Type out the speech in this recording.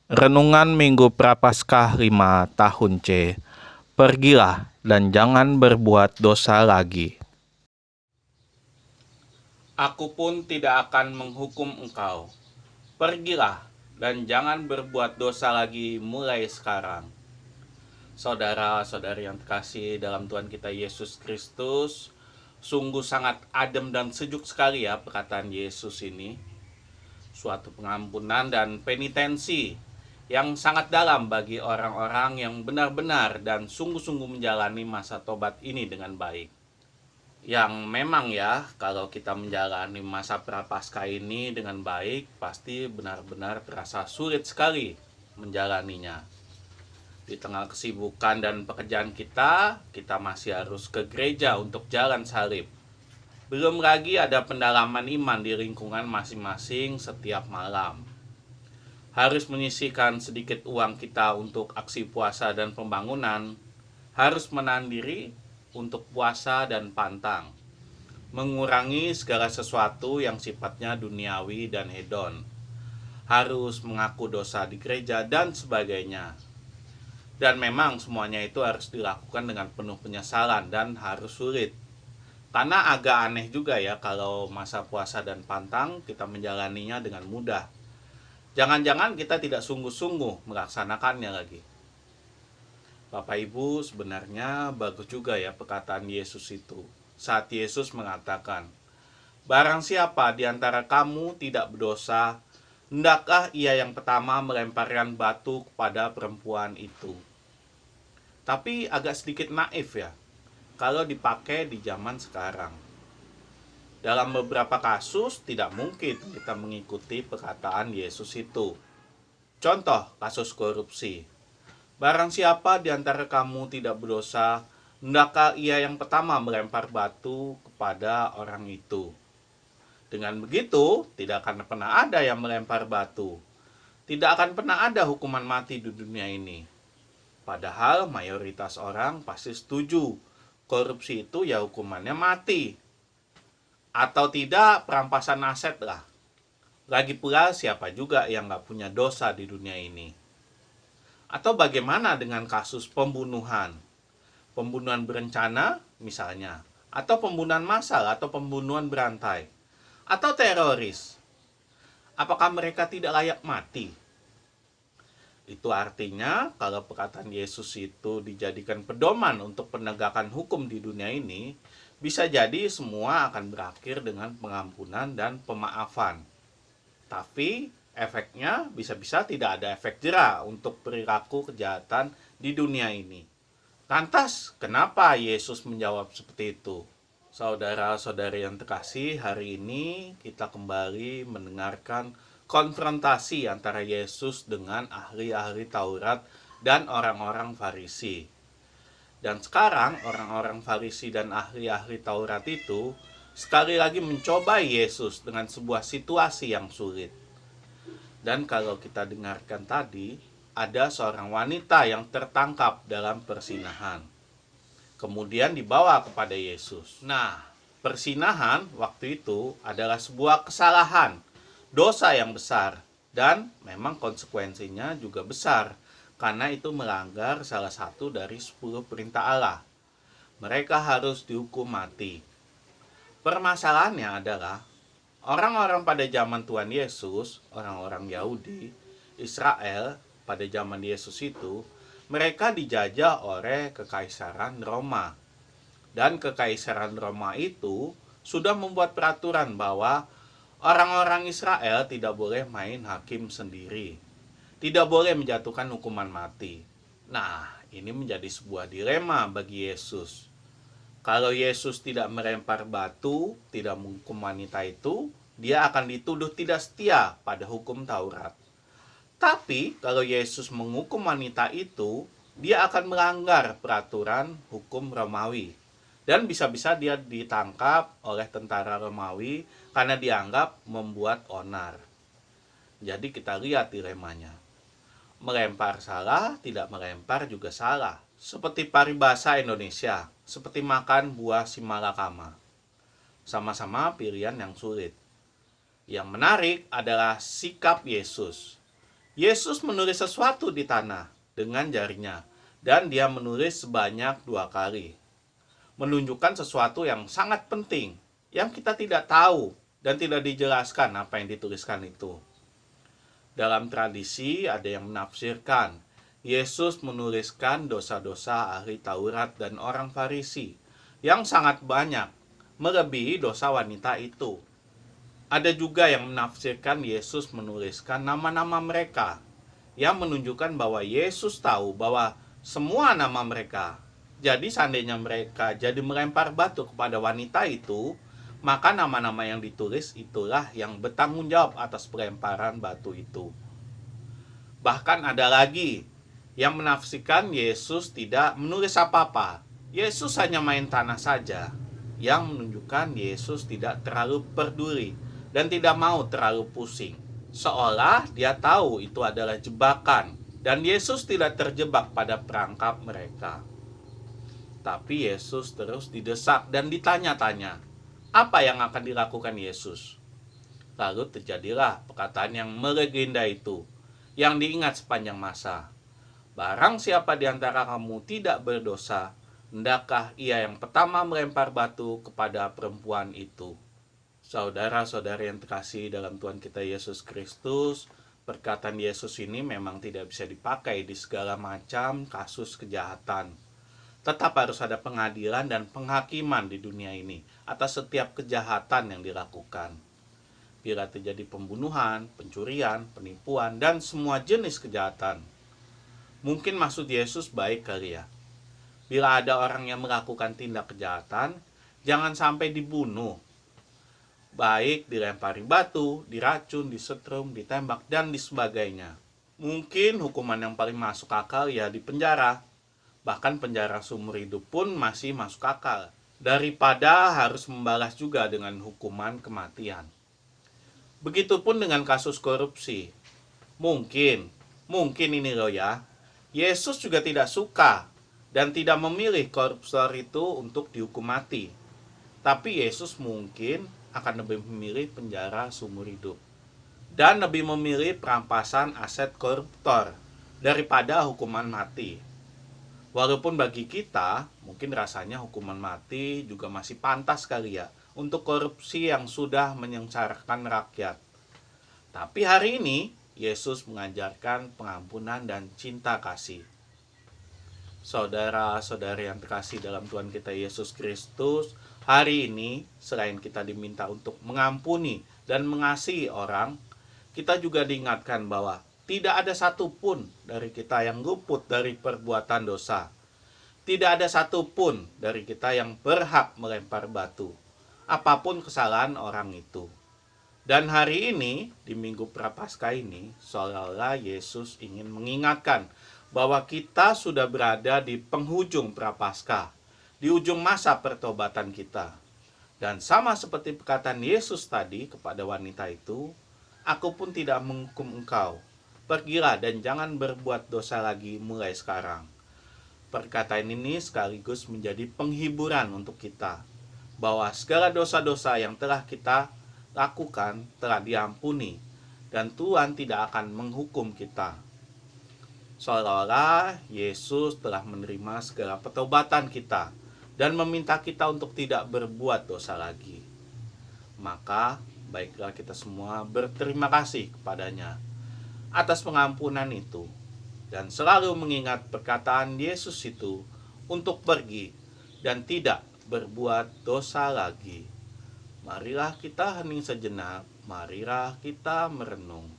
Renungan Minggu Prapaskah 5 tahun C. Pergilah dan jangan berbuat dosa lagi. Aku pun tidak akan menghukum engkau. Pergilah dan jangan berbuat dosa lagi mulai sekarang. Saudara-saudari yang terkasih dalam Tuhan kita Yesus Kristus, sungguh sangat adem dan sejuk sekali ya perkataan Yesus ini. Suatu pengampunan dan penitensi yang sangat dalam bagi orang-orang yang benar-benar dan sungguh-sungguh menjalani masa tobat ini dengan baik. Yang memang ya, kalau kita menjalani masa prapaskah ini dengan baik, pasti benar-benar terasa sulit sekali menjalaninya. Di tengah kesibukan dan pekerjaan kita masih harus ke gereja untuk jalan salib. Belum lagi ada pendalaman iman di lingkungan masing-masing setiap malam. Harus menyisihkan sedikit uang kita untuk aksi puasa dan pembangunan, harus menahan diri untuk puasa dan pantang, mengurangi segala sesuatu yang sifatnya duniawi dan hedon, harus mengaku dosa di gereja dan sebagainya. Dan memang semuanya itu harus dilakukan dengan penuh penyesalan dan harus sulit. Karena agak aneh juga ya kalau masa puasa dan pantang kita menjalaninya dengan mudah. Jangan-jangan kita tidak sungguh-sungguh melaksanakannya lagi. Bapak Ibu, sebenarnya bagus juga ya perkataan Yesus itu. Saat Yesus mengatakan, "Barang siapa di antara kamu tidak berdosa, hendaklah ia yang pertama melemparkan batu kepada perempuan itu." Tapi agak sedikit naif ya, kalau dipakai di zaman sekarang. Dalam beberapa kasus tidak mungkin kita mengikuti perkataan Yesus itu. Contoh kasus korupsi. Barang siapa di antara kamu tidak berdosa, hendaklah ia yang pertama melempar batu kepada orang itu. Dengan begitu, tidak akan pernah ada yang melempar batu. Tidak akan pernah ada hukuman mati di dunia ini. Padahal mayoritas orang pasti setuju korupsi itu ya hukumannya mati. Atau tidak, perampasan aset lah. Lagi pula siapa juga yang gak punya dosa di dunia ini. Atau bagaimana dengan kasus pembunuhan? Pembunuhan berencana misalnya. Atau pembunuhan massal atau pembunuhan berantai. Atau teroris. Apakah mereka tidak layak mati? Itu artinya kalau perkataan Yesus itu dijadikan pedoman untuk penegakan hukum di dunia ini, bisa jadi semua akan berakhir dengan pengampunan dan pemaafan. Tapi efeknya bisa-bisa tidak ada efek jera untuk perilaku kejahatan di dunia ini. Lantas, kenapa Yesus menjawab seperti itu? Saudara-saudari yang terkasih, hari ini kita kembali mendengarkan konfrontasi antara Yesus dengan ahli-ahli Taurat dan orang-orang Farisi. Dan sekarang orang-orang Farisi dan ahli-ahli Taurat itu sekali lagi mencoba Yesus dengan sebuah situasi yang sulit. Dan kalau kita dengarkan tadi, ada seorang wanita yang tertangkap dalam persinahan. Kemudian dibawa kepada Yesus. Nah, persinahan waktu itu adalah sebuah kesalahan, dosa yang besar, dan memang konsekuensinya juga besar, karena itu melanggar salah satu dari 10 perintah Allah. Mereka harus dihukum mati. Permasalahannya adalah orang-orang pada zaman Tuhan Yesus, orang-orang Yahudi, Israel pada zaman Yesus itu, mereka dijajah oleh Kekaisaran Roma. Dan Kekaisaran Roma itu sudah membuat peraturan bahwa orang-orang Israel tidak boleh main hakim sendiri. Tidak boleh menjatuhkan hukuman mati. Nah, ini menjadi sebuah dilema bagi Yesus. Kalau Yesus tidak melempar batu, tidak menghukum wanita itu, dia akan dituduh tidak setia pada hukum Taurat. Tapi kalau Yesus menghukum wanita itu, dia akan melanggar peraturan hukum Romawi. Dan bisa-bisa dia ditangkap oleh tentara Romawi karena dianggap membuat onar. Jadi kita lihat dilemanya. Melempar salah, tidak melempar juga salah. Seperti paribasa Indonesia, seperti makan buah simalakama. Sama-sama pilihan yang sulit. Yang menarik adalah sikap Yesus. Yesus menulis sesuatu di tanah dengan jarinya, dan dia menulis sebanyak 2 kali, menunjukkan sesuatu yang sangat penting yang kita tidak tahu dan tidak dijelaskan apa yang dituliskan itu. Dalam tradisi ada yang menafsirkan Yesus menuliskan dosa-dosa ahli Taurat dan orang Farisi yang sangat banyak, melebihi dosa wanita itu. Ada juga yang menafsirkan Yesus menuliskan nama-nama mereka, yang menunjukkan bahwa Yesus tahu bahwa semua nama mereka. Jadi seandainya mereka jadi melempar batu kepada wanita itu, maka nama-nama yang ditulis itulah yang bertanggung jawab atas pelemparan batu itu. Bahkan ada lagi yang menafsirkan Yesus tidak menulis apa-apa. Yesus hanya main tanah saja, yang menunjukkan Yesus tidak terlalu peduli dan tidak mau terlalu pusing. Seolah dia tahu itu adalah jebakan dan Yesus tidak terjebak pada perangkap mereka. Tapi Yesus terus didesak dan ditanya-tanya, apa yang akan dilakukan Yesus? Lalu terjadilah perkataan yang melegenda itu, yang diingat sepanjang masa. Barang siapa di antara kamu tidak berdosa, hendakkah ia yang pertama melempar batu kepada perempuan itu. Saudara-saudari yang terkasih dalam Tuhan kita Yesus Kristus, perkataan Yesus ini memang tidak bisa dipakai di segala macam kasus kejahatan. Tetap harus ada pengadilan dan penghakiman di dunia ini atas setiap kejahatan yang dilakukan. Bila terjadi pembunuhan, pencurian, penipuan, dan semua jenis kejahatan. Mungkin maksud Yesus baik kali ya. Bila ada orang yang melakukan tindak kejahatan, jangan sampai dibunuh. Baik dilempari batu, diracun, disetrum, ditembak, dan sebagainya. Mungkin hukuman yang paling masuk akal ya di penjara. Bahkan penjara seumur hidup pun masih masuk akal. Daripada harus membalas juga dengan hukuman kematian. Begitupun dengan kasus korupsi. Mungkin ini loh ya. Yesus juga tidak suka dan tidak memilih koruptor itu untuk dihukum mati. Tapi Yesus mungkin akan lebih memilih penjara seumur hidup dan lebih memilih perampasan aset koruptor daripada hukuman mati. Walaupun bagi kita mungkin rasanya hukuman mati juga masih pantas kali ya untuk korupsi yang sudah menyengsarakan rakyat. Tapi hari ini Yesus mengajarkan pengampunan dan cinta kasih. Saudara-saudari yang terkasih dalam Tuhan kita Yesus Kristus, hari ini selain kita diminta untuk mengampuni dan mengasihi orang, kita juga diingatkan bahwa tidak ada satupun dari kita yang luput dari perbuatan dosa. Tidak ada satupun dari kita yang berhak melempar batu, apapun kesalahan orang itu. Dan hari ini, di Minggu Prapaskah ini, seolah-olah Yesus ingin mengingatkan bahwa kita sudah berada di penghujung Prapaskah, di ujung masa pertobatan kita. Dan sama seperti perkataan Yesus tadi kepada wanita itu, aku pun tidak menghukum engkau. Pergilah dan jangan berbuat dosa lagi mulai sekarang. Perkataan ini sekaligus menjadi penghiburan untuk kita, bahwa segala dosa-dosa yang telah kita lakukan telah diampuni, dan Tuhan tidak akan menghukum kita. Seolah-olah Yesus telah menerima segala pertobatan kita dan meminta kita untuk tidak berbuat dosa lagi. Maka baiklah kita semua berterima kasih kepadanya atas pengampunan itu dan selalu mengingat perkataan Yesus itu untuk pergi dan tidak berbuat dosa lagi. Marilah kita hening sejenak, marilah kita merenung.